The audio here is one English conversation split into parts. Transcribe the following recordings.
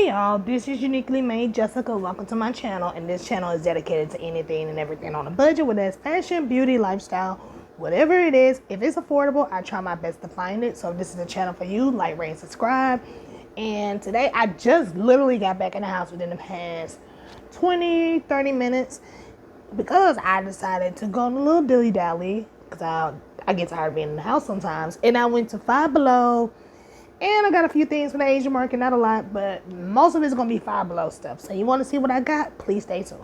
Hey y'all, this is Uniquely Made Jessica. Welcome to my channel, and this channel is dedicated to anything and everything on a budget, whether it's fashion, beauty, lifestyle, whatever it is. If it's affordable, I try my best to find it. So if this is a channel for you, like, rate, and subscribe. And today I just literally got back in the house within the past 20-30 minutes because I decided to go on a little dilly dally because I get tired of being in the house sometimes. And I went to Five Below. And I got a few things from the Asian market, not a lot, but most of it's going to be Five Below stuff. So you want to see what I got? Please stay tuned.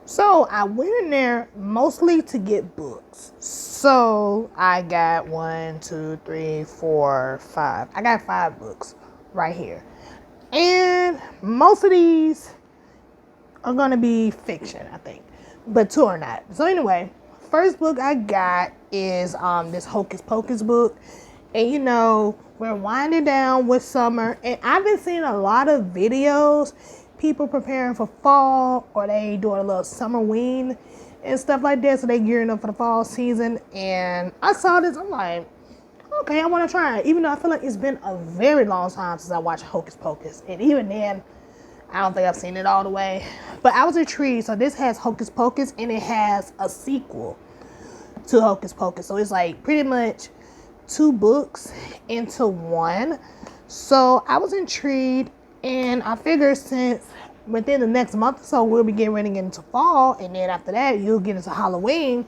So I went in there mostly to get books. So I got 1, 2, 3, 4, 5. I got 5 books right here. And most of these are going to be fiction, I think. But 2 are not. So anyway, first book I got is this Hocus Pocus book. And you know, we're winding down with summer, and I've been seeing a lot of videos, people preparing for fall, or they doing a little summer ween and stuff like that, so they gearing up for the fall season. And I saw this, I'm like, okay, I want to try it, even though I feel like it's been a very long time since I watched Hocus Pocus, and even then, I don't think I've seen it all the way, but I was intrigued. So this has Hocus Pocus, and it has a sequel to Hocus Pocus, so it's like pretty much 2 books into one. So I was intrigued, and I figured since within the next month or so we'll be getting ready to get into fall, and then after that you'll get into Halloween,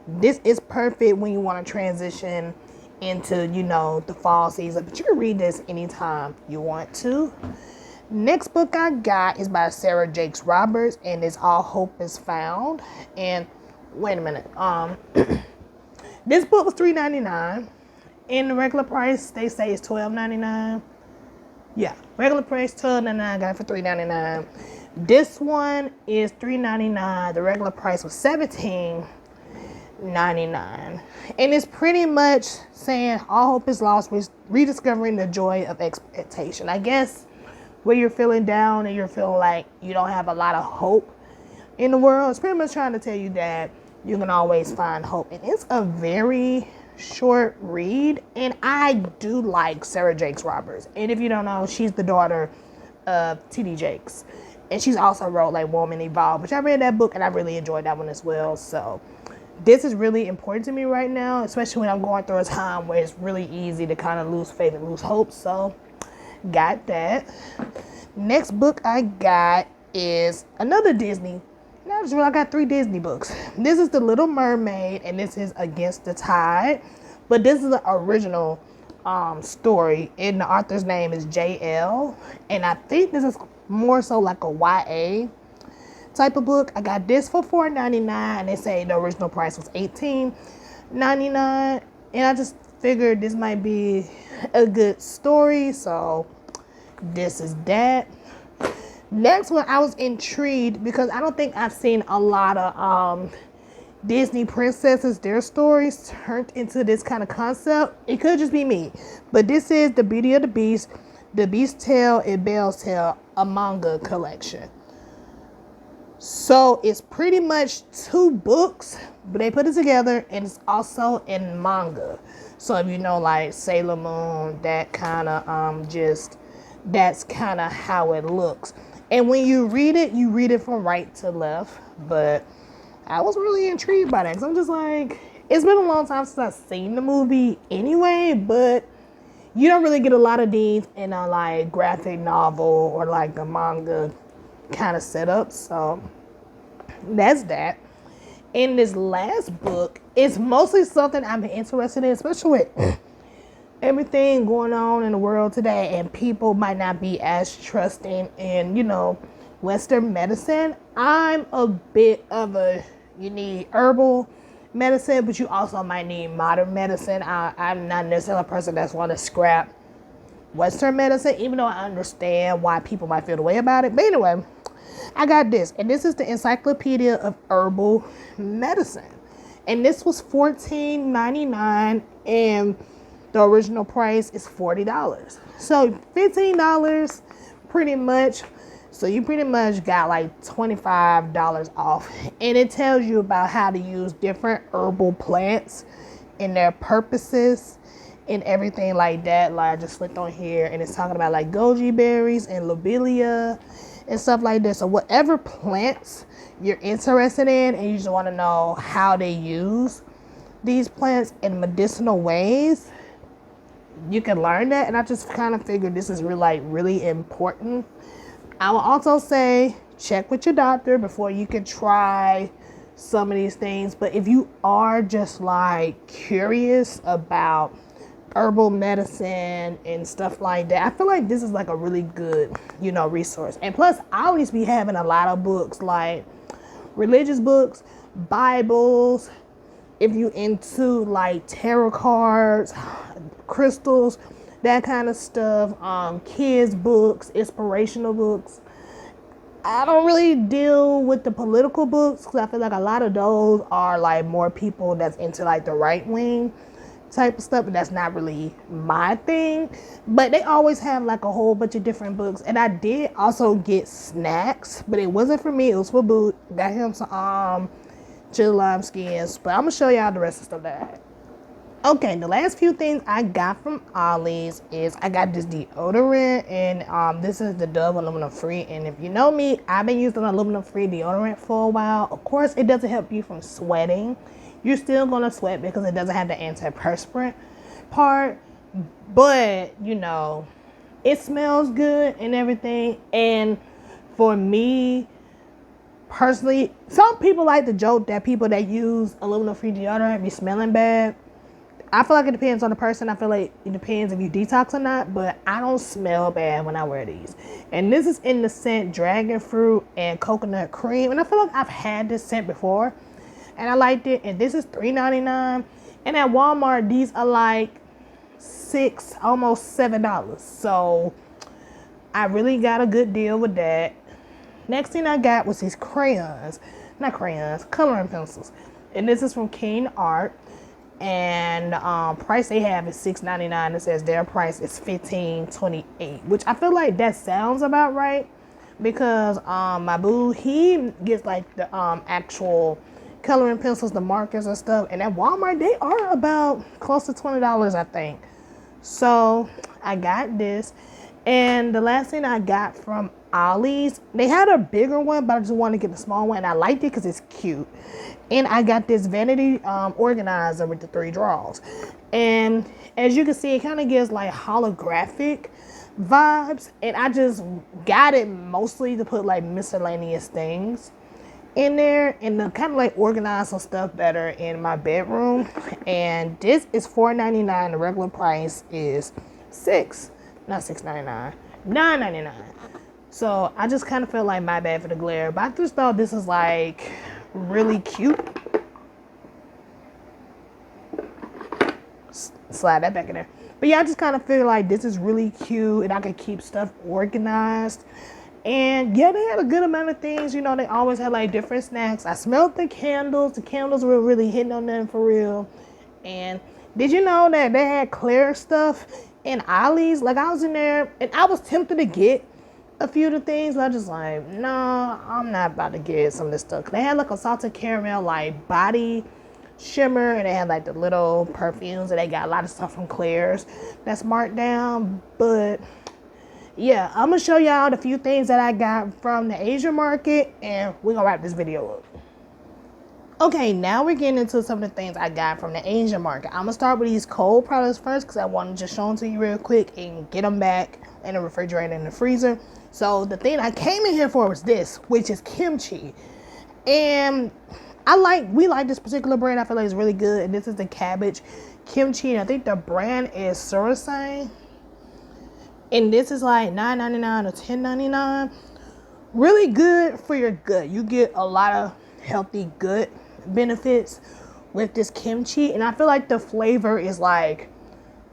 this is perfect when you want to transition into, you know, the fall season. But you can read this anytime you want to. Next book I got is by Sarah Jakes Roberts, and it's All Hope Is Found. And wait a minute, this book was $3.99. In the regular price, they say it's $12.99. Yeah, regular price $12.99. Got it for $3.99. This one is $3.99. The regular price was $17.99. And it's pretty much saying all hope is lost, rediscovering the joy of expectation. I guess where you're feeling down and you're feeling like you don't have a lot of hope in the world, it's pretty much trying to tell you that you can always find hope. And it's a very short read, and I do like Sarah Jakes Roberts. And if you don't know, she's the daughter of T.D. Jakes, and she's also wrote like Woman Evolved, which I read that book and I really enjoyed that one as well. So this is really important to me right now, especially when I'm going through a time where it's really easy to kind of lose faith and lose hope. So got that. Next book I got is another Disney. I got 3 Disney books. This is The Little Mermaid, and this is Against the Tide. But this is the original story, and the author's name is J.L. And I think this is more so like a YA type of book. I got this for $4.99, and they say the original price was $18.99. And I just figured this might be a good story, so this is that. Next one, I was intrigued because I don't think I've seen a lot of Disney princesses, their stories turned into this kind of concept. It could just be me, but this is The Beauty of the Beast, The Beast's Tale, and Belle's Tale, a manga collection. So it's pretty much 2 books, but they put it together, and it's also in manga. So if you know, like Sailor Moon, that kind of that's kind of how it looks. And when you read it from right to left. But I was really intrigued by that, because I'm just like, it's been a long time since I've seen the movie anyway, but you don't really get a lot of these in a like graphic novel or like a manga kind of setup. So that's that. And this last book is mostly something I'm interested in, especially with everything going on in the world today, and people might not be as trusting in, you know, Western medicine. I'm a bit of you need herbal medicine, but you also might need modern medicine. I'm not necessarily a person that's want to scrap Western medicine, even though I understand why people might feel the way about it. But anyway, I got this, and this is the Encyclopedia of Herbal Medicine, and this was $14.99, and the original price is $40. So $15 pretty much. So you pretty much got like $25 off. And it tells you about how to use different herbal plants and their purposes and everything like that. Like I just clicked on here and it's talking about like goji berries and lobelia and stuff like this. So whatever plants you're interested in and you just want to know how they use these plants in medicinal ways, you can learn that. And I just kind of figured this is really important. I will also say check with your doctor before you can try some of these things. But if you are just like curious about herbal medicine and stuff like that, I feel like this is like a really good, resource. And plus, I always be having a lot of books, like religious books, Bibles, if you into like tarot cards, crystals, that kind of stuff, kids books, inspirational books. I don't really deal with the political books because I feel like a lot of those are like more people that's into like the right wing type of stuff, and that's not really my thing. But they always have like a whole bunch of different books. And I did also get snacks, but it wasn't for me, it was for Boot. Got him some chili lime skins, but I'm gonna show y'all the rest of the stuff that I had. Okay, the last few things I got from Ollie's is I got this deodorant, and this is the Dove aluminum free. And if you know me, I've been using aluminum free deodorant for a while. Of course, it doesn't help you from sweating. You're still gonna sweat because it doesn't have the antiperspirant part, but it smells good and everything. And for me personally, some people like to joke that people that use aluminum free deodorant be smelling bad. I feel like it depends on the person. I feel like it depends if you detox or not, but I don't smell bad when I wear these. And this is in the scent Dragon Fruit and Coconut Cream. And I feel like I've had this scent before and I liked it. And this is $3.99. And at Walmart, these are like $6, almost $7. So I really got a good deal with that. Next thing I got was these coloring pencils. And this is from King Art. And price they have is $6.99. It says their price is $15.28, which I feel like that sounds about right, because my boo, he gets like the actual coloring pencils, the markers and stuff, and at Walmart they are about close to $20, I think. So I got this. And the last thing I got from Ollie's, they had a bigger one, but I just wanted to get the small one. And I liked it because it's cute. And I got this vanity organizer with the 3 drawers. And as you can see, it kind of gives like holographic vibes. And I just got it mostly to put like miscellaneous things in there and to kind of like organize some stuff better in my bedroom. And this is $4.99. The regular price is $9.99. So I just kind of felt like my bad for the glare, but I just thought this is like really cute. Slide that back in there. But yeah, I just kind of feel like this is really cute and I can keep stuff organized. And yeah, they had a good amount of things. They always had like different snacks. I smelled the candles. The candles were really hitting on them for real. And did you know that they had clear stuff in Ollie's? Like I was in there and I was tempted to get a few of the things, but I just like, no, I'm not about to get some of this stuff. They had like a salted caramel like body shimmer, and they had like the little perfumes, and they got a lot of stuff from Claire's that's marked down. But yeah, I'm gonna show y'all the few things that I got from the Asian market, and we're gonna wrap this video up. Okay, now we're getting into some of the things I got from the Asian market. I'm gonna start with these cold products first because I want to just show them to you real quick and get them back in the refrigerator and the freezer. So the thing I came in here for was this, which is kimchi. And we like this particular brand. I feel like it's really good. And this is the cabbage kimchi. And I think the brand is Surasang. And this is like $9.99 or $10.99. Really good for your gut. You get a lot of healthy gut benefits with this kimchi. And I feel like the flavor is like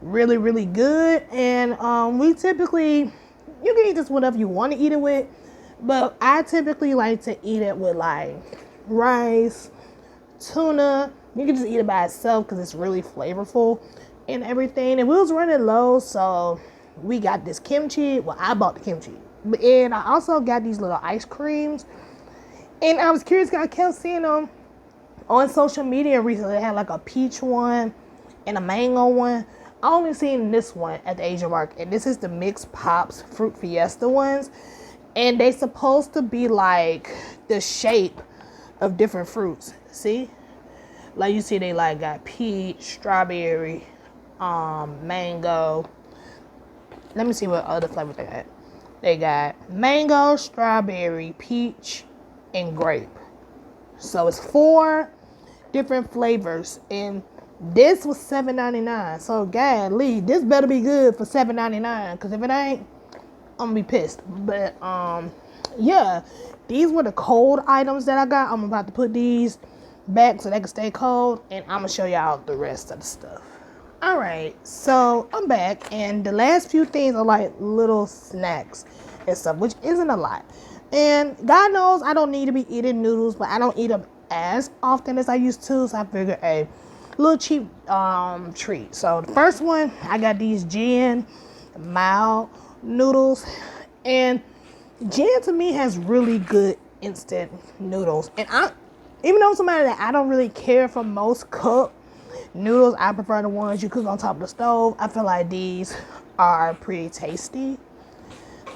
really good. And we typically, you can eat this whatever you want to eat it with, but I typically like to eat it with like rice, tuna. You can just eat it by itself because it's really flavorful and everything. And we was running low, so we got this kimchi. Well, I bought the kimchi, and I also got these little ice creams. And I was curious because I kept seeing them on social media recently. They had like a peach one and a mango one. I only seen this one at the Asian market, and this is the Mixed Pops Fruit Fiesta ones, and they supposed to be like the shape of different fruits. See, like you see, they like got peach, strawberry, mango. Let me see what other flavors they got. They got mango, strawberry, peach, and grape. So it's 4 different flavors, and this was $7.99. So golly, this better be good for $7.99. Cause if it ain't, I'm gonna be pissed. But yeah, these were the cold items that I got. I'm about to put these back so they can stay cold, and I'm gonna show y'all the rest of the stuff. All right, so I'm back, and the last few things are like little snacks and stuff, which isn't a lot. And God knows I don't need to be eating noodles, but I don't eat them as often as I used to, so I figured a little cheap treat. So the first one, I got these Jen mild noodles, and Jen to me has really good instant noodles. And even though I'm somebody that I don't really care for most cooked noodles, I prefer the ones you cook on top of the stove. I feel like these are pretty tasty.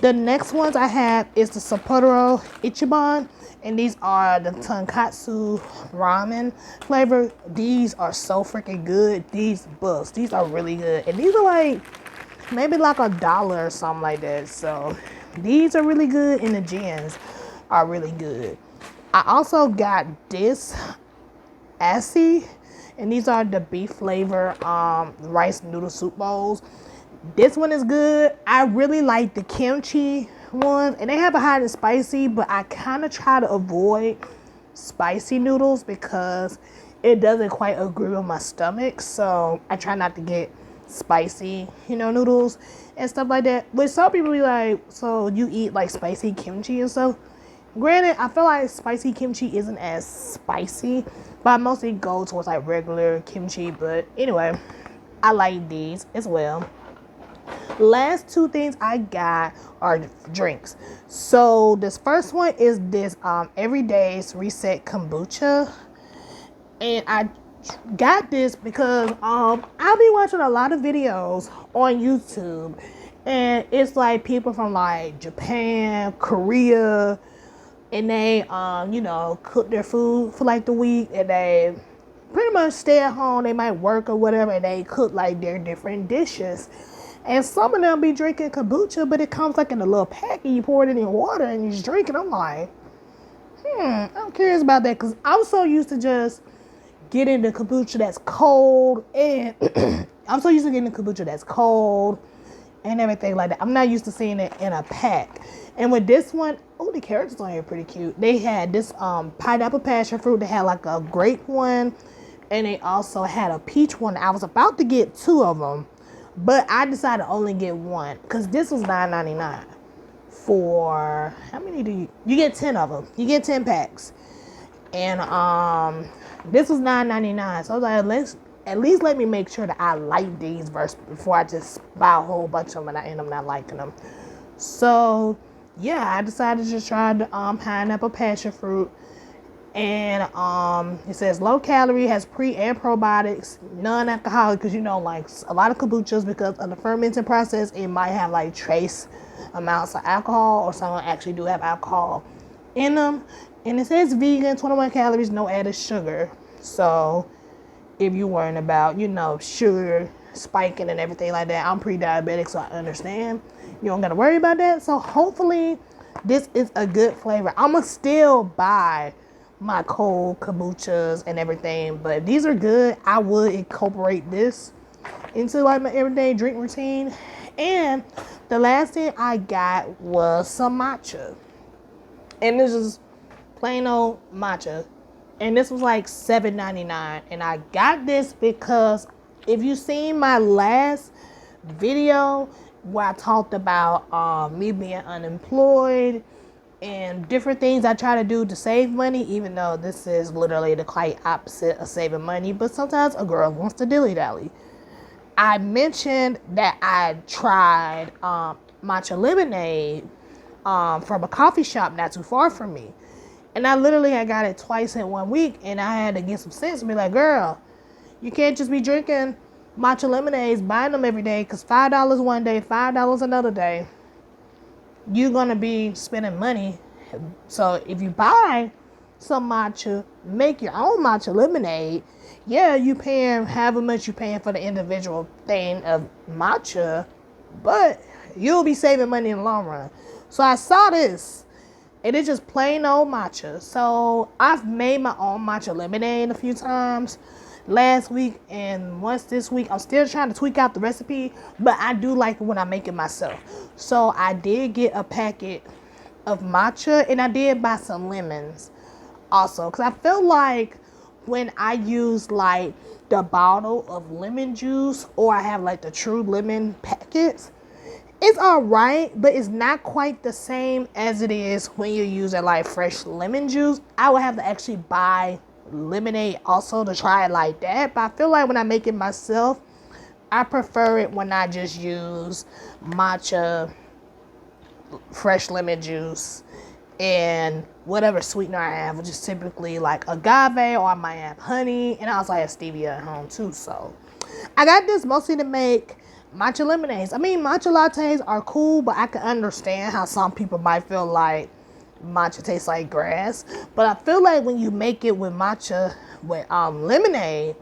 The next ones I have is the Sapporo Ichiban, and these are the tonkatsu ramen flavor. These are so freaking good. These are really good, and these are like maybe like $1 or something like that. So these are really good, and the gens are really good. I also got this Asi, and these are the beef flavor rice noodle soup bowls. This one is good. I really like the kimchi ones, and they have a hot and spicy, but I kind of try to avoid spicy noodles because it doesn't quite agree with my stomach. So I try not to get spicy, noodles and stuff like that. But some people be like, so you eat like spicy kimchi and stuff. Granted, I feel like spicy kimchi isn't as spicy, but I mostly go towards like regular kimchi. But anyway, I like these as well. Last 2 things I got are drinks. So this first one is this Everyday's Reset Kombucha, and I got this because I'll be watching a lot of videos on YouTube, and it's like people from like Japan, Korea, and they cook their food for like the week, and they pretty much stay at home. They might work or whatever, and they cook like their different dishes. And some of them be drinking kombucha, but it comes like in a little pack, and you pour it in your water and you just drink it. I'm like, I'm curious about that, because I'm so used to just getting the kombucha that's cold, and I'm so used to getting the kombucha that's cold and everything like that. I'm not used to seeing it in a pack. And with this one, the characters on here are pretty cute. They had this pineapple passion fruit. They had like a grape one, and they also had a peach one. I was about to get 2 of them, but I decided to only get 1 because this was $9.99 for how many do you get 10 of them. You get 10 packs, and this was $9.99. So I was like, at least let me make sure that I like these before I just buy a whole bunch of them and I end up not liking them. So yeah, I decided to just try the pineapple passion fruit. And it says low calorie, has pre and probiotics, non-alcoholic, because like a lot of kombuchas, because of the fermenting process, it might have like trace amounts of alcohol, or some actually do have alcohol in them. And it says vegan, 21 calories, no added sugar. So if you're worrying about sugar spiking and everything like that, I'm pre-diabetic, so I understand. You don't gotta worry about that. So hopefully this is a good flavor. I'ma still buy my cold kombuchas and everything, but if these are good, I would incorporate this into like my everyday drink routine. And the last thing I got was some matcha, and this is plain old matcha, and this was like $7.99. And I got this because if you seen my last video where I talked about me being unemployed and different things I try to do to save money, even though this is literally the quite opposite of saving money, but sometimes a girl wants to dilly-dally. I mentioned that I tried matcha lemonade from a coffee shop not too far from me, and I literally had got it twice in 1 week, and I had to get some sense and be like, girl, you can't just be drinking matcha lemonades, buying them every day, because $5 one day, $5 another day, you're going to be spending money. So if you buy some matcha, make your own matcha lemonade, yeah, you paying however much you paying for the individual thing of matcha, but you'll be saving money in the long run. So I saw this. It is just plain old matcha. So I've made my own matcha lemonade a few times last week and once this week. I'm still trying to tweak out the recipe, but I do like it when I make it myself. So I did get a packet of matcha, and I did buy some lemons also, because I feel like when I use like the bottle of lemon juice, or I have like the true lemon packets, it's all right, but it's not quite the same as it is when you're using like fresh lemon juice. I would have to actually buy lemonade also to try it like that, but I feel like when I make it myself, I prefer it when I just use matcha, fresh lemon juice, and whatever sweetener I have, which is typically like agave, or I might have honey, and I also have stevia at home too. So I got this mostly to make matcha lemonades. I mean, matcha lattes are cool, but I can understand how some people might feel like matcha tastes like grass. But I feel like when you make it with matcha with lemonade,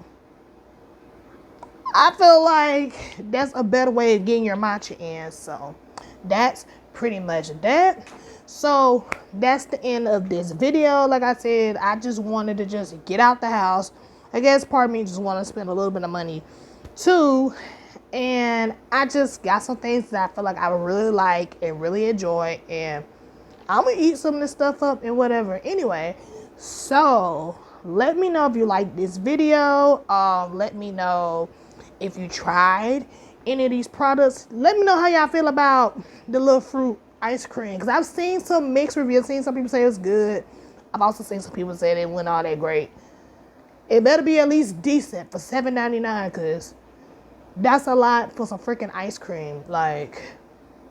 I feel like that's a better way of getting your matcha in. So that's pretty much that. So that's the end of this video. Like I said, I just wanted to just get out the house. I guess part of me just want to spend a little bit of money too. And I just got some things that I feel like I would really like and really enjoy. And I'm going to eat some of this stuff up and whatever. Anyway, so let me know if you like this video. Let me know if you tried any of these products. Let me know how y'all feel about the little fruit ice cream, because I've seen some mixed reviews. I've seen some people say it's good. I've also seen some people say it wasn't all that great. It better be at least decent for $7.99, because that's a lot for some freaking ice cream. Like,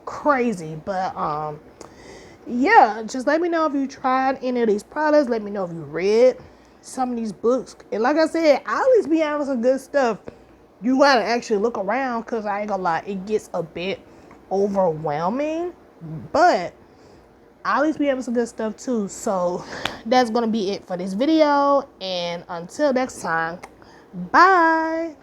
crazy. But yeah, just let me know if you tried any of these products. Let me know if you read some of these books. And like I said, I always be having some good stuff. You gotta actually look around, because I ain't gonna lie, it gets a bit overwhelming. But I always be having some good stuff too. So that's gonna be it for this video, and until next time, bye.